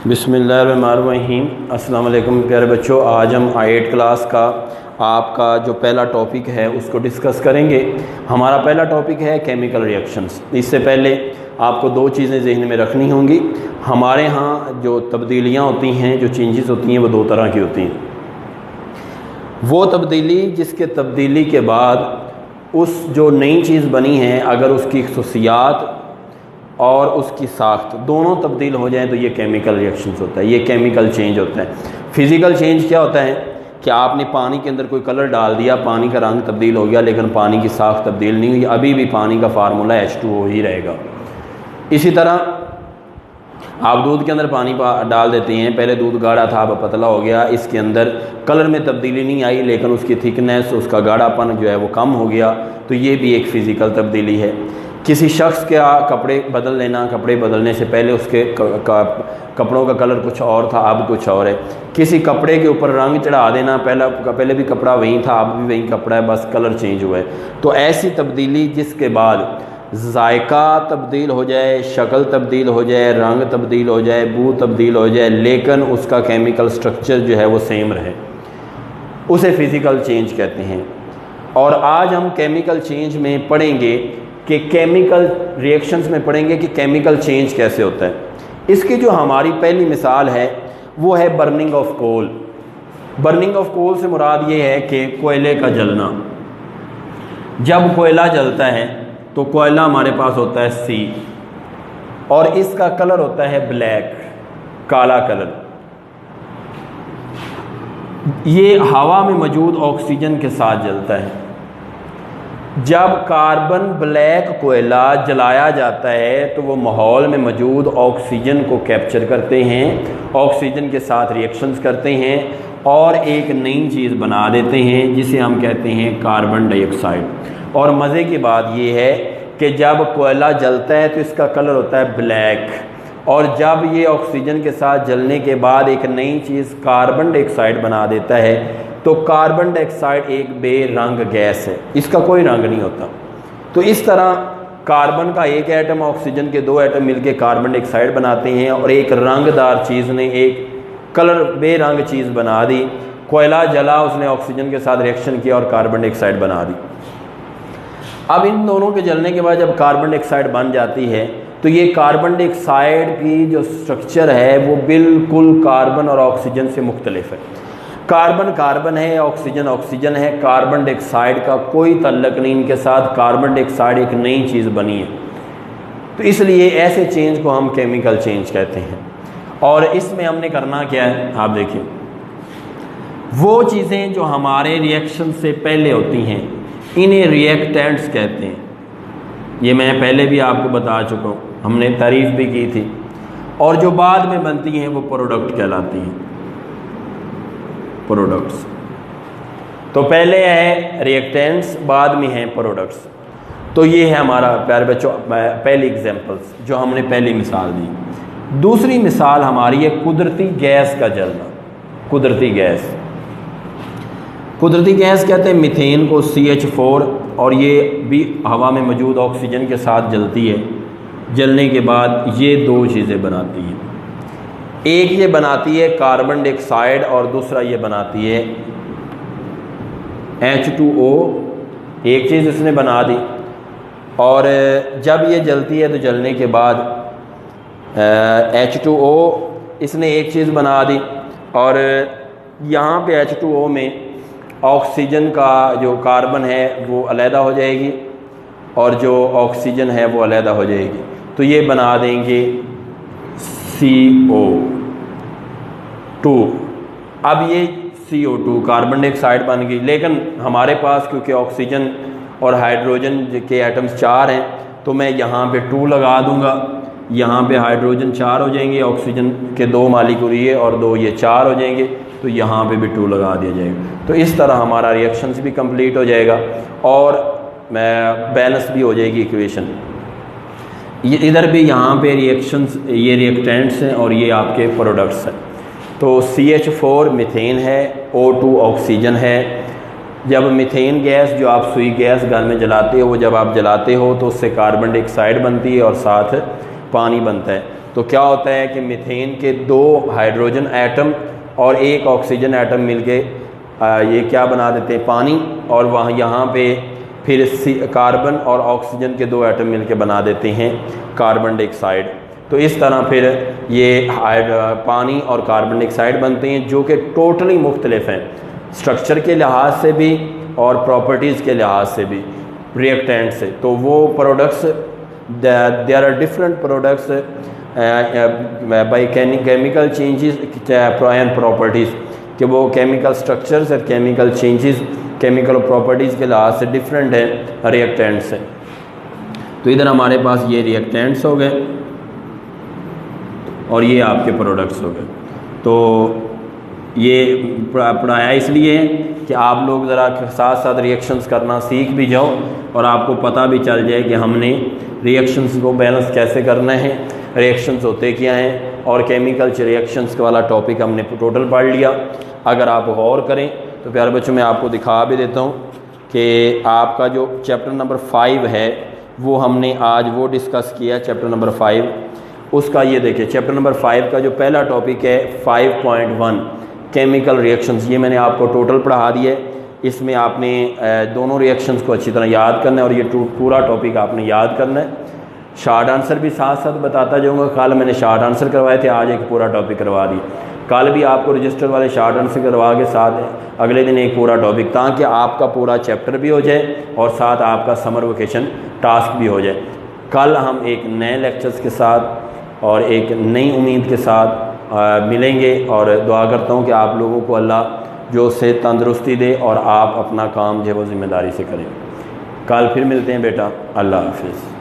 بسم اللہ الرحمن الرحیم۔ السلام علیکم پیارے بچوں، آج ہم 8 کلاس کا آپ کا جو پہلا ٹاپک ہے اس کو ڈسکس کریں گے۔ ہمارا پہلا ٹاپک ہے کیمیکل ریئیکشنز۔ اس سے پہلے آپ کو 2 چیزیں ذہن میں رکھنی ہوں گی۔ ہمارے ہاں جو تبدیلیاں ہوتی ہیں، جو چینجز ہوتی ہیں، وہ 2 طرح کی ہوتی ہیں۔ وہ تبدیلی جس کے تبدیلی کے بعد اس جو نئی چیز بنی ہے، اگر اس کی خصوصیات اور اس کی ساخت دونوں تبدیل ہو جائیں تو یہ کیمیکل ریئیکشنز ہوتا ہے، یہ کیمیکل چینج ہوتا ہے۔ فزیکل چینج کیا ہوتا ہے کہ آپ نے پانی کے اندر کوئی کلر ڈال دیا، پانی کا رنگ تبدیل ہو گیا، لیکن پانی کی ساخت تبدیل نہیں ہوئی، ابھی بھی پانی کا فارمولہ H2O ہی رہے گا۔ اسی طرح آپ دودھ کے اندر پانی ڈال دیتے ہیں، پہلے دودھ گاڑھا تھا، اب پتلا ہو گیا، اس کے اندر کلر میں تبدیلی نہیں آئی، لیکن اس کی تھکنیس، اس کا گاڑھا پن جو ہے وہ کم ہو گیا، تو یہ بھی ایک فزیکل تبدیلی ہے۔ کسی شخص کے کپڑے بدل لینا، کپڑے بدلنے سے پہلے اس کے کپڑوں کا کلر کچھ اور تھا، اب کچھ اور ہے۔ کسی کپڑے کے اوپر رنگ چڑھا دینا، پہلے بھی کپڑا وہی تھا، اب بھی وہی کپڑا ہے، بس کلر چینج ہوا ہے۔ تو ایسی تبدیلی جس کے بعد ذائقہ تبدیل ہو جائے، شکل تبدیل ہو جائے، رنگ تبدیل ہو جائے، بو تبدیل ہو جائے، لیکن اس کا کیمیکل سٹرکچر جو ہے وہ سیم رہے، اسے فزیکل چینج کہتے ہیں۔ اور آج ہم کیمیکل چینج میں پڑھیں گے کہ کیمیکل ریئیکشنز میں پڑھیں گے کہ کیمیکل چینج کیسے ہوتا ہے۔ اس کی جو ہماری پہلی مثال ہے وہ ہے burning of coal. Burning of coal سے مراد یہ ہے کہ کوئلے کا جلنا۔ جب کوئلہ جلتا ہے تو کوئلہ ہمارے پاس ہوتا ہے C، اور اس کا کلر ہوتا ہے بلیک، کالا کلر۔ یہ ہوا میں موجود آکسیجن کے ساتھ جلتا ہے۔ جب کاربن بلیک کوئلہ جلایا جاتا ہے تو وہ ماحول میں موجود آکسیجن کو کیپچر کرتے ہیں، آکسیجن کے ساتھ ریئیکشنز کرتے ہیں اور ایک نئی چیز بنا دیتے ہیں جسے ہم کہتے ہیں کاربن ڈائی آکسائڈ۔ اور مزے کی بات یہ ہے کہ جب کوئلہ جلتا ہے تو اس کا کلر ہوتا ہے بلیک، اور جب یہ آکسیجن کے ساتھ جلنے کے بعد ایک نئی چیز کاربن ڈائی آکسائڈ بنا دیتا ہے تو کاربن ڈائی آکسائڈ ایک بے رنگ گیس ہے، اس کا کوئی رنگ نہیں ہوتا۔ تو اس طرح کاربن کا ایک ایٹم آکسیجن کے 2 ایٹم مل کے کاربن ڈائی آکسائڈ بناتے ہیں، اور ایک رنگ دار چیز نے ایک کلر بے رنگ چیز بنا دی۔ کوئلہ جلا، اس نے آکسیجن کے ساتھ ریئیکشن کیا اور کاربن ڈائی آکسائڈ بنا دی۔ اب ان دونوں کے جلنے کے بعد جب کاربن ڈائی آکسائڈ بن جاتی ہے تو یہ کاربن ڈائی آکسائڈ کی جو سٹرکچر ہے وہ بالکل کاربن اور آکسیجن سے مختلف ہے۔ کاربن کاربن ہے، آکسیجن آکسیجن ہے، کاربن ڈائی آکسائڈ کا کوئی تعلق نہیں ان کے ساتھ۔ کاربن ڈائی آکسائڈ ایک نئی چیز بنی ہے، تو اس لیے ایسے چینج کو ہم کیمیکل چینج کہتے ہیں۔ اور اس میں ہم نے کرنا کیا ہے، آپ دیکھیں، وہ چیزیں جو ہمارے ریئیکشن سے پہلے ہوتی ہیں انہیں ریئیکٹینٹس کہتے ہیں۔ یہ میں پہلے بھی آپ کو بتا چکا ہوں، ہم نے تعریف بھی کی تھی۔ اور جو بعد میں بنتی ہیں وہ پروڈکٹ کہلاتی ہیں، پروڈکٹس۔ تو پہلے ہے ریئیکٹینٹس، بعد میں ہیں پروڈکٹس۔ تو یہ ہے ہمارا پیارے بچوں پہلی ایگزامپلس جو ہم نے پہلی مثال دی۔ دوسری مثال ہماری ہے قدرتی گیس کا جلنا۔ قدرتی گیس، قدرتی گیس کہتے ہیں میتھین کو، CH4، اور یہ بھی ہوا میں موجود آکسیجن کے ساتھ جلتی ہے۔ جلنے کے بعد یہ 2 چیزیں بناتی ہیں، ایک یہ بناتی ہے کاربن ڈائی آکسائڈ اور دوسرا یہ بناتی ہے H2O۔ ایک چیز اس نے بنا دی، اور جب یہ جلتی ہے تو جلنے کے بعد H2O اس نے ایک چیز بنا دی، اور یہاں پہ H2O میں آکسیجن کا جو کاربن ہے وہ علیحدہ ہو جائے گی اور جو آکسیجن ہے وہ علیحدہ ہو جائے گی، تو یہ بنا دیں گے CO2۔ اب یہ CO2 کاربن ڈائی آکسائڈ بن گئی، لیکن ہمارے پاس کیونکہ آکسیجن اور ہائیڈروجن کے ایٹمز 4 ہیں تو میں یہاں پہ 2 لگا دوں گا، یہاں پہ ہائیڈروجن 4 ہو جائیں گے، آکسیجن کے 2 مالیکول یہ اور 2 یہ 4 ہو جائیں گے، تو یہاں پہ بھی 2 لگا دیا جائے گا۔ تو اس طرح ہمارا ریئیکشنز بھی کمپلیٹ ہو جائے گا اور بیلنس بھی ہو جائے گی ایکویشن۔ یہ ادھر بھی یہاں پہ ریئیکشنز، یہ ریئیکٹینٹس ہیں اور یہ آپ کے پروڈکٹس ہیں۔ تو CH4 میتھین ہے، O2 آکسیجن ہے۔ جب میتھین گیس جو آپ سوئی گیس گھر میں جلاتے ہو، وہ جب آپ جلاتے ہو تو اس سے کاربن ڈائی آکسائڈ بنتی ہے اور ساتھ پانی بنتا ہے۔ تو کیا ہوتا ہے کہ میتھین کے 2 ہائیڈروجن ایٹم اور 1 آکسیجن ایٹم مل کے یہ کیا بنا دیتے ہیں پانی، اور وہاں یہاں پہ پھر کاربن اور آکسیجن کے 2 ایٹم مل کے بنا دیتے ہیں کاربن ڈائی آکسائڈ۔ تو اس طرح پھر یہ پانی اور کاربن ڈائی آکسائڈ بنتے ہیں، جو کہ ٹوٹلی مختلف ہیں اسٹرکچر کے لحاظ سے بھی اور پراپرٹیز کے لحاظ سے بھی ریئیکٹینٹ سے۔ تو وہ products there are different products by chemical changes and properties, کہ وہ کیمیکل سٹرکچرز اور کیمیکل چینجز کیمیکل پراپرٹیز کے لحاظ سے ڈفرینٹ ہیں ریئیکٹینٹ سے۔ تو ادھر ہمارے پاس یہ ریئیکٹینٹس ہو گئے اور یہ آپ کے پروڈکٹس ہو گئے۔ تو یہ پڑھایا اس لیے کہ آپ لوگ ذرا ساتھ ساتھ ریئیکشنز کرنا سیکھ بھی جاؤ اور آپ کو پتہ بھی چل جائے کہ ہم نے ریئیکشنز کو بیلنس کیسے کرنا ہے، ریئیکشنز ہوتے کیا ہیں، اور کیمیکل ریئیکشنز والا ٹاپک ہم نے ٹوٹل پڑھ لیا۔ اگر آپ غور کریں تو پیارے بچوں میں آپ کو دکھا بھی دیتا ہوں کہ آپ کا جو چیپٹر نمبر 5 ہے وہ ہم نے آج وہ ڈسکس کیا، چیپٹر نمبر 5 اس کا یہ دیکھیں، چیپٹر نمبر 5 کا جو پہلا ٹاپک ہے 5.1 کیمیکل ریئیکشنز، یہ میں نے آپ کو ٹوٹل پڑھا دیا ہے۔ اس میں آپ نے دونوں ریئیکشنز کو اچھی طرح یاد کرنا ہے اور یہ پورا ٹاپک آپ نے یاد کرنا ہے۔ شارٹ آنسر بھی ساتھ ساتھ بتاتا جاؤں گا، کل میں نے شارٹ آنسر کروائے تھے، آج ایک پورا ٹاپک کروا دی، کل بھی آپ کو رجسٹر والے شارٹ آنسر کروا کے ساتھ اگلے دن ایک پورا ٹاپک، تاکہ آپ کا پورا چیپٹر بھی ہو جائے اور ساتھ آپ کا سمر ویکیشن ٹاسک بھی ہو جائے۔ کل ہم ایک نئے لیکچرز کے ساتھ اور ایک نئی امید کے ساتھ ملیں گے، اور دعا کرتا ہوں کہ آپ لوگوں کو اللہ جو سے تندرستی دے اور آپ اپنا کام جو ہے وہ ذمہ داری سے کریں۔ کل پھر ملتے ہیں بیٹا، اللہ حافظ۔